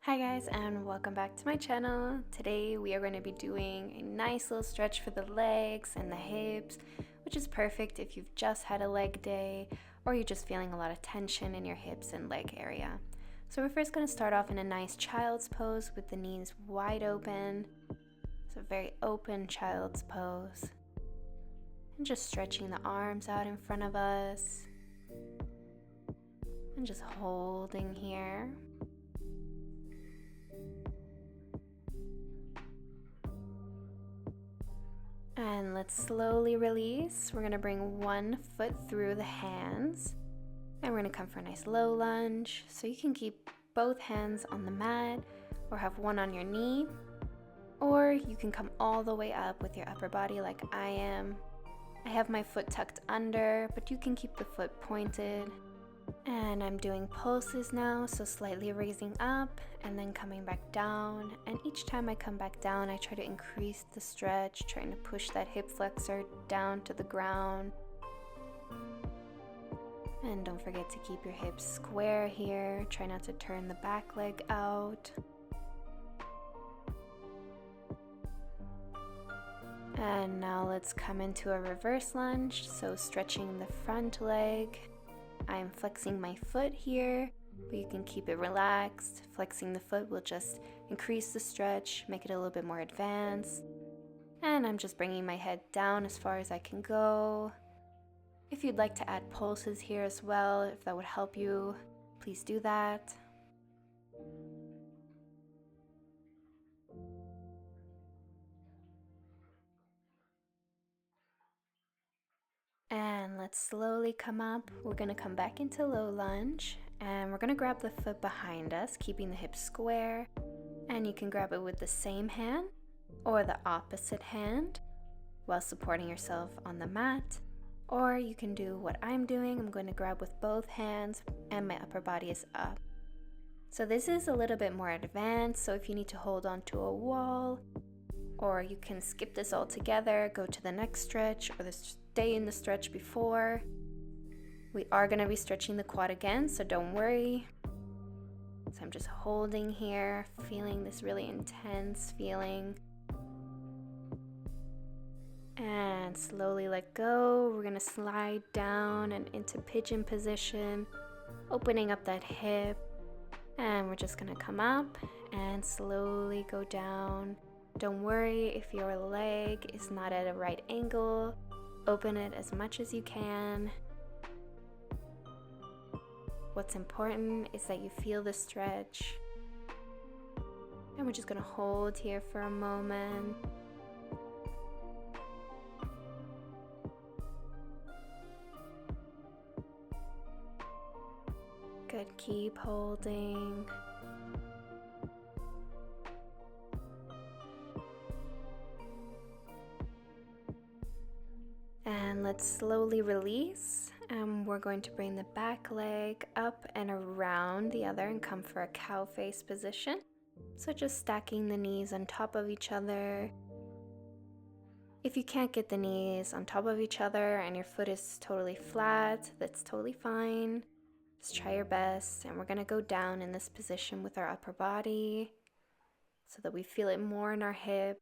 Hi guys, and welcome back to my channel. Today we are going to be doing a nice little stretch for the legs and the hips, which is perfect if you've just had a leg day or you're just feeling a lot of tension in your hips and leg area. So we're first going to start off in a nice child's pose with the knees wide open. So a very open child's pose. And just stretching the arms out in front of us. And just holding here. And let's slowly release. We're gonna bring one foot through the hands. And we're gonna come for a nice low lunge. So you can keep both hands on the mat or have one on your knee. Or you can come all the way up with your upper body like I am. I have my foot tucked under, but you can keep the foot pointed. And I'm doing pulses now, so slightly raising up and then coming back down. And each time I come back down, I try to increase the stretch, trying to push that hip flexor down to the ground. And don't forget to keep your hips square here. Try not to turn the back leg out. And now let's come into a reverse lunge, so stretching the front leg. I'm flexing my foot here, but you can keep it relaxed. Flexing the foot will just increase the stretch, make it a little bit more advanced. And I'm just bringing my head down as far as I can go. If you'd like to add pulses here as well, if that would help you, please do that. And let's slowly come up. We're gonna come back into low lunge and we're gonna grab the foot behind us, keeping the hips square. And you can grab it with the same hand or the opposite hand while supporting yourself on the mat. Or you can do what I'm doing. I'm going to grab with both hands and my upper body is up. So this is a little bit more advanced, so if you need to hold on to a wall, or you can skip this altogether, go to the next stretch, or stay in the stretch before. We are going to be stretching the quad again, so don't worry. So I'm just holding here, feeling this really intense feeling. And slowly let go. We're going to slide down and into pigeon position, opening up that hip. And we're just going to come up and slowly go down. Don't worry if your leg is not at a right angle. Open it as much as you can. What's important is that you feel the stretch. And we're just going to hold here for a moment. Good, keep holding. And let's slowly release. We're going to bring the back leg up and around the other and come for a cow face position. So just stacking the knees on top of each other. If you can't get the knees on top of each other and your foot is totally flat, that's totally fine. Just try your best, and we're going to go down in this position with our upper body so that we feel it more in our hip.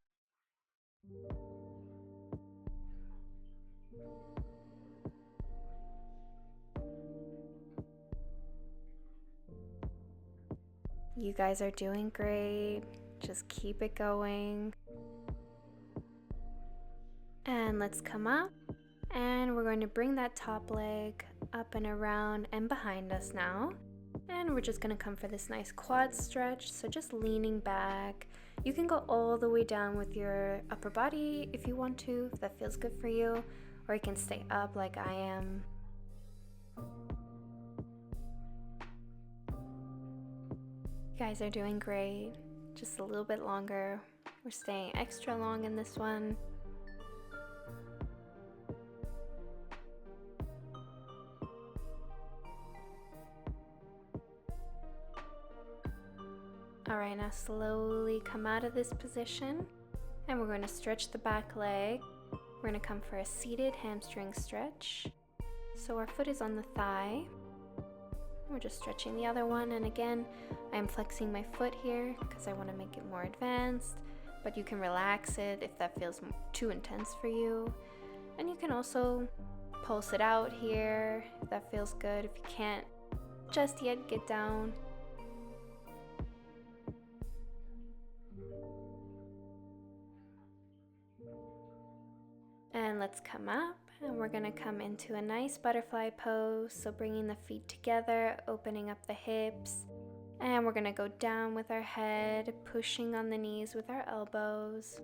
You guys are doing great. Just keep it going. And let's come up, and we're going to bring that top leg up and around and behind us now. And we're just going to come for this nice quad stretch, so just leaning back. You can go all the way down with your upper body if you want to, if that feels good for you, or you can stay up like I am. You guys are doing great. Just a little bit longer. We're staying extra long in this one. Alright, now slowly come out of this position, and we're going to stretch the back leg. We're going to come for a seated hamstring stretch. So our foot is on the thigh. We're just stretching the other one, and again, I'm flexing my foot here because I want to make it more advanced, but you can relax it if that feels too intense for you. And you can also pulse it out here if that feels good. If you can't just yet get down. And let's come up, and we're going to come into a nice butterfly pose. So bringing the feet together, opening up the hips, and we're going to go down with our head, pushing on the knees with our elbows.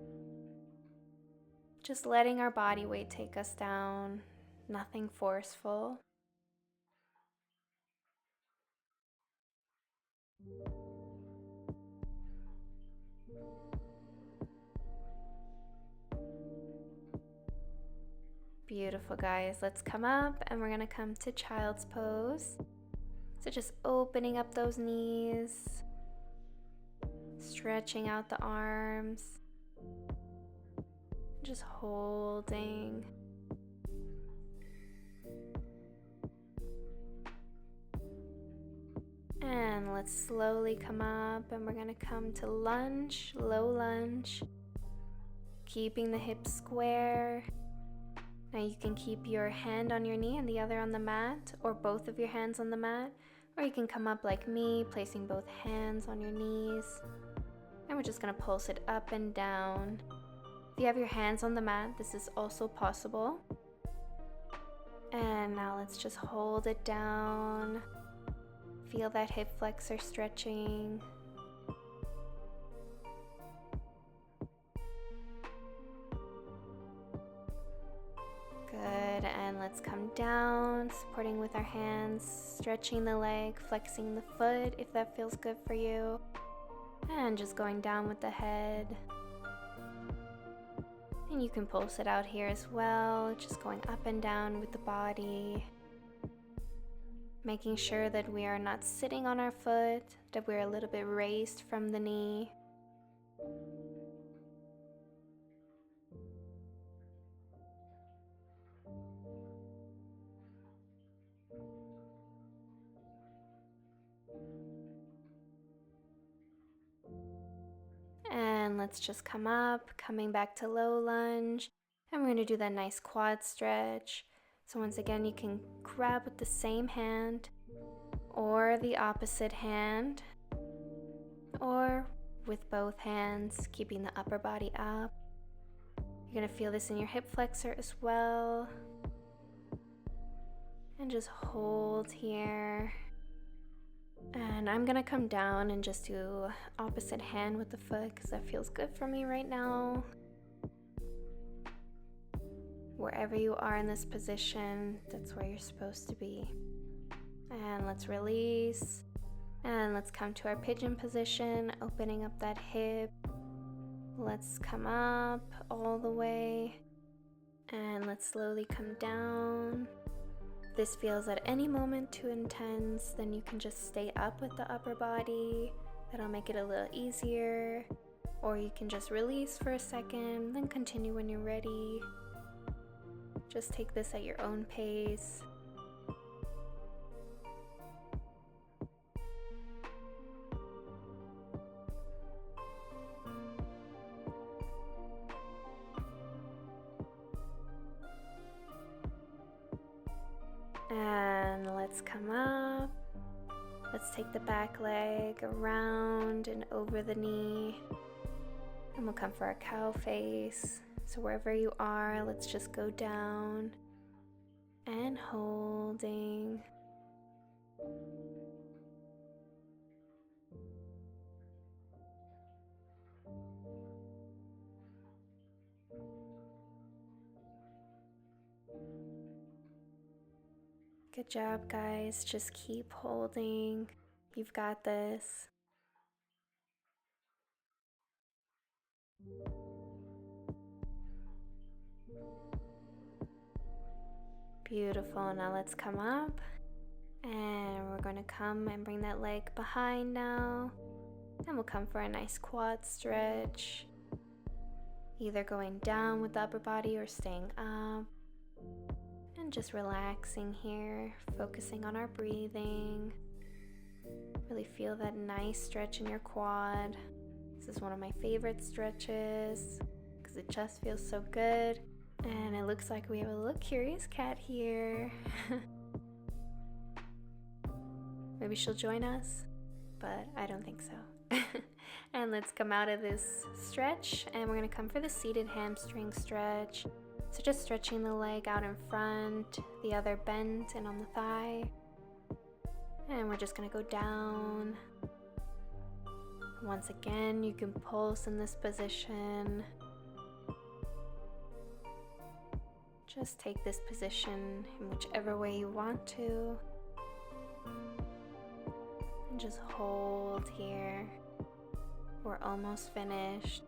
Just letting our body weight take us down, nothing forceful. Beautiful, guys. Let's come up, and we're going to come to child's pose. So just opening up those knees, stretching out the arms, just holding. And let's slowly come up, and we're going to come to lunge, low lunge, keeping the hips square. Now you can keep your hand on your knee and the other on the mat, or both of your hands on the mat, or you can come up like me, placing both hands on your knees. And we're just going to pulse it up and down. If you have your hands on the mat, this is also possible. And now let's just hold it down. Feel that hip flexor stretching. Good, and let's come down, supporting with our hands, stretching the leg, flexing the foot if that feels good for you, and just going down with the head. And you can pulse it out here as well, just going up and down with the body, making sure that we are not sitting on our foot, that we're a little bit raised from the knee. And let's just come up, coming back to low lunge, and we're going to do that nice quad stretch. So once again, you can grab with the same hand or the opposite hand, or with both hands, keeping the upper body up. You're going to feel this in your hip flexor as well. And just hold here. And I'm gonna come down and just do opposite hand with the foot because that feels good for me right now. Wherever you are in this position, that's where you're supposed to be. And let's release. And let's come to our pigeon position, opening up that hip. Let's come up all the way. And let's slowly come down. If this feels at any moment too intense, then you can just stay up with the upper body. That'll make it a little easier. Or you can just release for a second, then continue when you're ready. Just take this at your own pace. And let's come up. Let's take the back leg around and over the knee. And we'll come for our cow face. So wherever you are, let's just go down and holding. Good job, guys. Just keep holding. You've got this. Beautiful. Now let's come up. And we're going to come and bring that leg behind now. And we'll come for a nice quad stretch. Either going down with the upper body or staying up. And just relaxing here, focusing on our breathing. Really feel that nice stretch in your quad. This is one of my favorite stretches because it just feels so good. And it looks like we have a little curious cat here. Maybe she'll join us, but I don't think so. And let's come out of this stretch, and we're gonna come for the seated hamstring stretch. So just stretching the leg out in front, the other bent and on the thigh. And we're just gonna go down. Once again, you can pulse in this position. Just take this position in whichever way you want to. And just hold here. We're almost finished.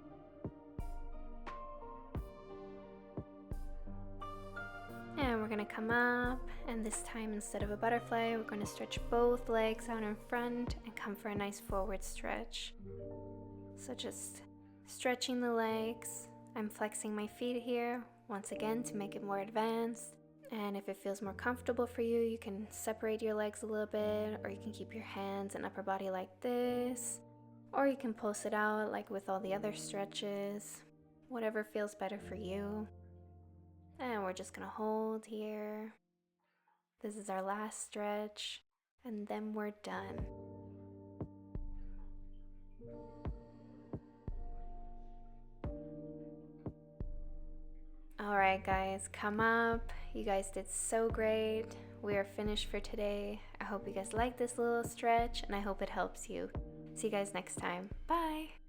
And we're gonna come up, and this time instead of a butterfly, we're gonna stretch both legs out in front and come for a nice forward stretch. So just stretching the legs. I'm flexing my feet here, once again, to make it more advanced. And if it feels more comfortable for you, you can separate your legs a little bit, or you can keep your hands and upper body like this. Or you can pulse it out like with all the other stretches, whatever feels better for you. And we're just gonna hold here. This is our last stretch, and then we're done. Alright guys, come up. You guys did so great. We are finished for today. I hope you guys like this little stretch, and I hope it helps you. See you guys next time. Bye!